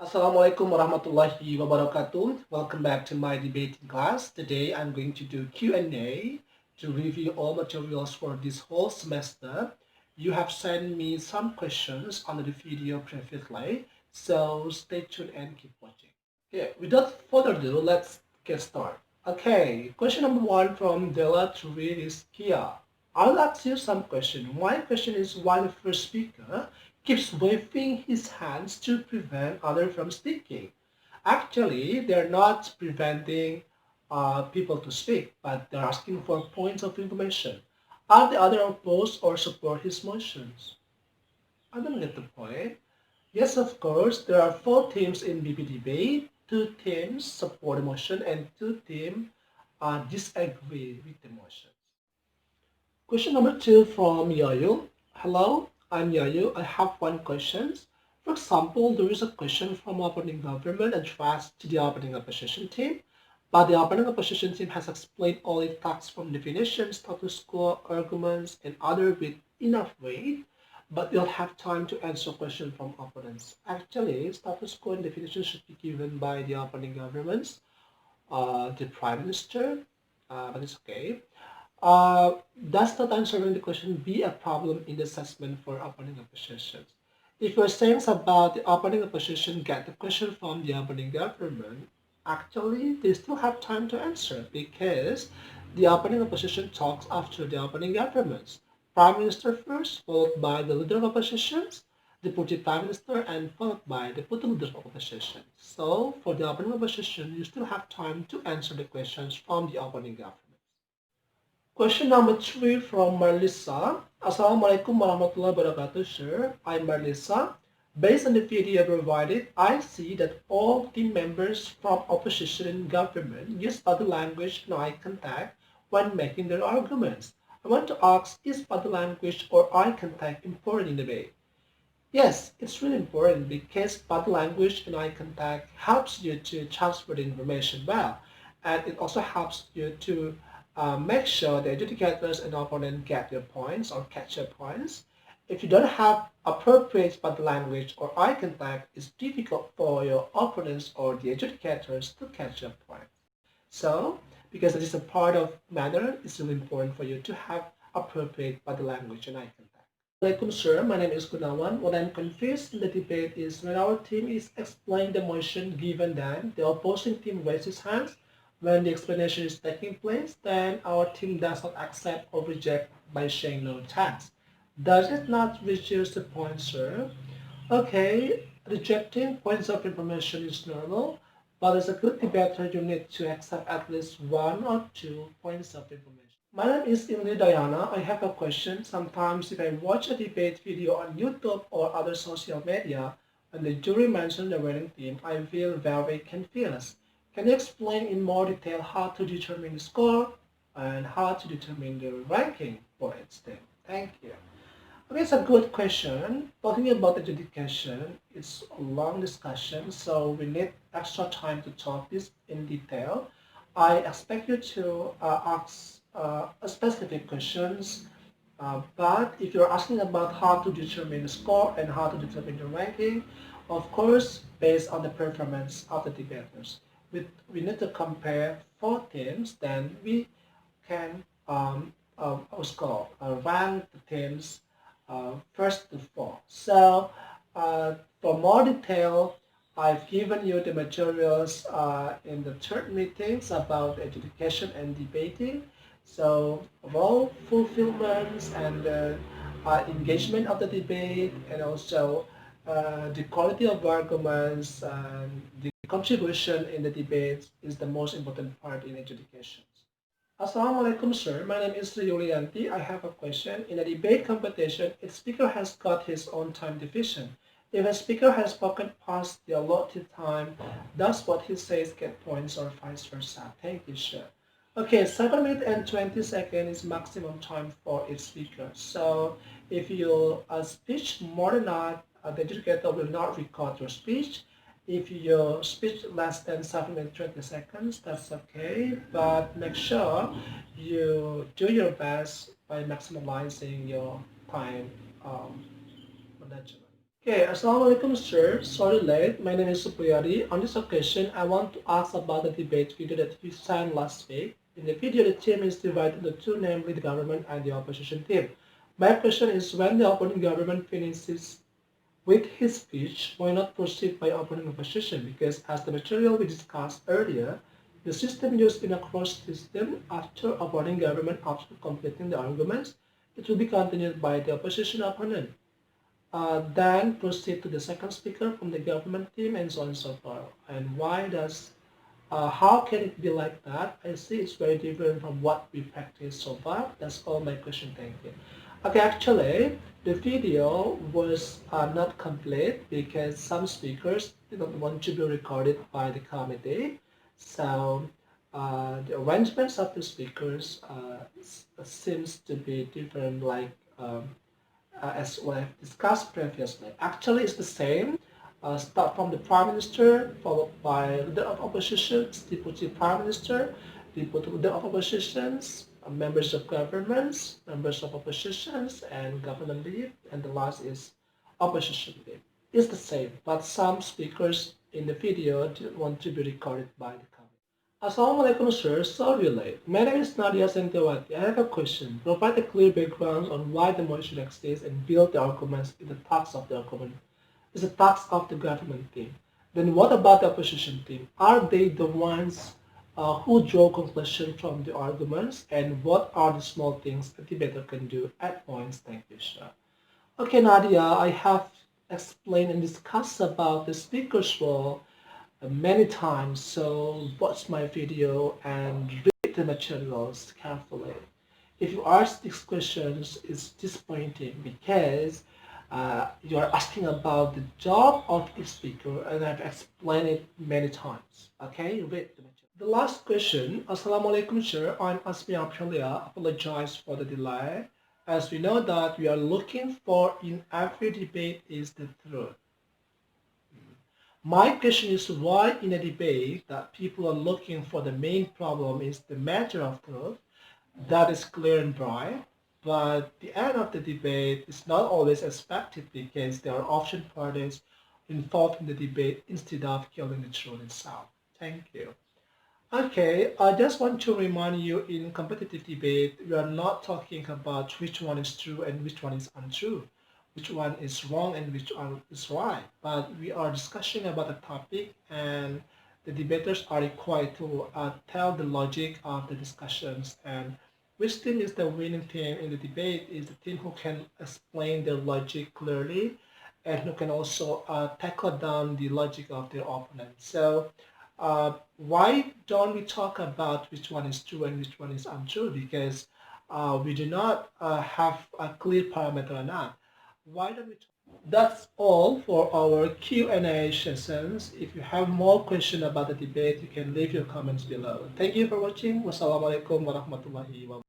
Assalamualaikum warahmatullahi wabarakatuh. Welcome back to my debating class. Today I'm going to do Q&A to review all materials for this whole semester. You have sent me some questions on the video previously, so stay tuned and keep watching. Okay, without further ado, let's get started. Okay, question number one from Dela to read is Kia. I'll ask you some question. My question is why the first speaker keeps waving his hands to prevent other from speaking. Actually, they're not preventing people to speak, but they're asking for points of information. Are the other opposed or support his motions? I don't get the point. Yes, of course, there are four teams in BP debate. Two teams support the motion and two teams disagree with the motion. Question number two from Yayu. Hello, I'm Yayu. I have one question. For example, there is a question from opposing government addressed to the opposing opposition team, but the opposing opposition team has explained all it takes from definitions, status quo, arguments, and other with enough weight, but we'll have time to answer questions from opponents. Actually, status quo and definitions should be given by the opposing governments, the prime minister, but it's okay. Does not answering the question be a problem in the assessment for opening a position? If you're saying about the opening a position, get the question from the opening government, actually they still have time to answer because the opening opposition talks after the opening governments. Prime Minister first, followed by the leader of oppositions, Deputy Prime Minister, and followed by the Deputy Leader of Opposition. So for the opening opposition, you still have time to answer the questions from the opening government. Question number three from Marlisa. Assalamualaikum warahmatullahi wabarakatuh, sir. I'm Marlisa. Based on the video provided, I see that all team members from opposition and government use body language and eye contact when making their arguments. I want to ask, is body language or eye contact important in debate? Yes, it's really important because body language and eye contact helps you to transfer the information well, and it also helps you to make sure the adjudicators and opponent get your points or catch your points. If you don't have appropriate body language or eye contact, it's difficult for your opponents or the adjudicators to catch your points. So, because it is a part of matter, it's really important for you to have appropriate body language and eye contact. Assalamualaikum, sir. My name is Gunawan. What I'm confused in the debate is when our team is explaining the motion given then the opposing team raises hands. When the explanation is taking place, then our team does not accept or reject by saying no thanks. Does it not reduce the point, sir? Okay, rejecting points of information is normal, but as a good debater, you need to accept at least one or two points of information. My name is Imli Diana. I have a question. Sometimes if I watch a debate video on YouTube or other social media and the jury mentions the winning team, I feel very confused. Can you explain in more detail how to determine the score and how to determine the ranking for each team? Thank you. Okay, it's a good question. Talking about adjudication, it's a long discussion, so we need extra time to talk this in detail. I expect you to ask specific questions, but if you're asking about how to determine the score and how to determine the ranking, of course, based on the performance of the debaters. We need to compare four teams, then we can score, rank the teams first to fourth. So for more detail, I've given you the materials in the third meetings about education and debating. So role fulfillments and engagement of the debate, and also the quality of arguments and the contribution in the debate is the most important part in education. Assalamualaikum, sir. My name is Yulianti. I have a question. In a debate competition, each speaker has got his own time division. If a speaker has spoken past the allotted time, does what he says get points or vice versa? Thank you, sir. Okay, 7 minutes and 20 seconds is maximum time for each speaker. So if you speech more than that, the educator will not record your speech. If your speech less than 7 minutes 20 seconds, that's okay, but make sure you do your best by maximizing your time management. Okay, Assalamualaikum sir. Sorry late. My name is Supriyadi. On this occasion, I want to ask about the debate video that you signed last week. In the video, the team is divided into two, namely the government and the opposition team. My question is, when the opponent government finishes with his speech, why not proceed by opening opposition? Because as the material we discussed earlier, the system used in a cross system after opponent government after completing the arguments, it will be continued by the opposition opponent. Then proceed to the second speaker from the government team and so on and so forth. And how can it be like that? I see it's very different from what we practiced so far. That's all my question, thank you. Okay, actually, the video was not complete because some speakers didn't want to be recorded by the committee. So the arrangements of the speakers seems to be different, like as what I've discussed previously. Actually, it's the same. Start from the Prime Minister, followed by Leader of Oppositions, Deputy Prime Minister, Deputy Leader of Oppositions, members of governments, members of oppositions, and government lead, and the last is opposition lead. It's the same, but some speakers in the video didn't want to be recorded by the company. Assalamualaikum sir, sorry late. My name is Nadia Sentewati. I have a question. Provide a clear background on why the motion exists and build the arguments in the task of the argument. Is the task of the government team. Then what about the opposition team? Are they the ones who draw conclusion from the arguments? And what are the small things a debater can do at points? Thank you, sir. Okay, Nadia, I have explained and discussed about the speaker's role many times, so watch my video and read the materials carefully. If you ask these questions, it's disappointing because you are asking about the job of the speaker, and I've explained it many times. Okay, read the material. The last question, Assalamualaikum sir, I'm Asmi Aprilia. Apologize for the delay. As we know that we are looking for in every debate is the truth. My question is why in a debate that people are looking for the main problem is the matter of truth that is clear and bright, but the end of the debate is not always expected because there are often parties involved in the debate instead of killing the truth itself. Thank you. Okay, I just want to remind you in competitive debate, we are not talking about which one is true and which one is untrue, which one is wrong and which one is right, but we are discussing about a topic and the debaters are required to tell the logic of the discussions and which team is the winning team in the debate is the team who can explain their logic clearly and who can also tackle down the logic of their opponent. So why don't we talk about which one is true and which one is untrue? Because we do not have a clear parameter or not. Why don't we? That's all for our Q&A sessions. If you have more questions about the debate, you can leave your comments below. Thank you for watching. Wassalamualaikum warahmatullahi wabarakatuh.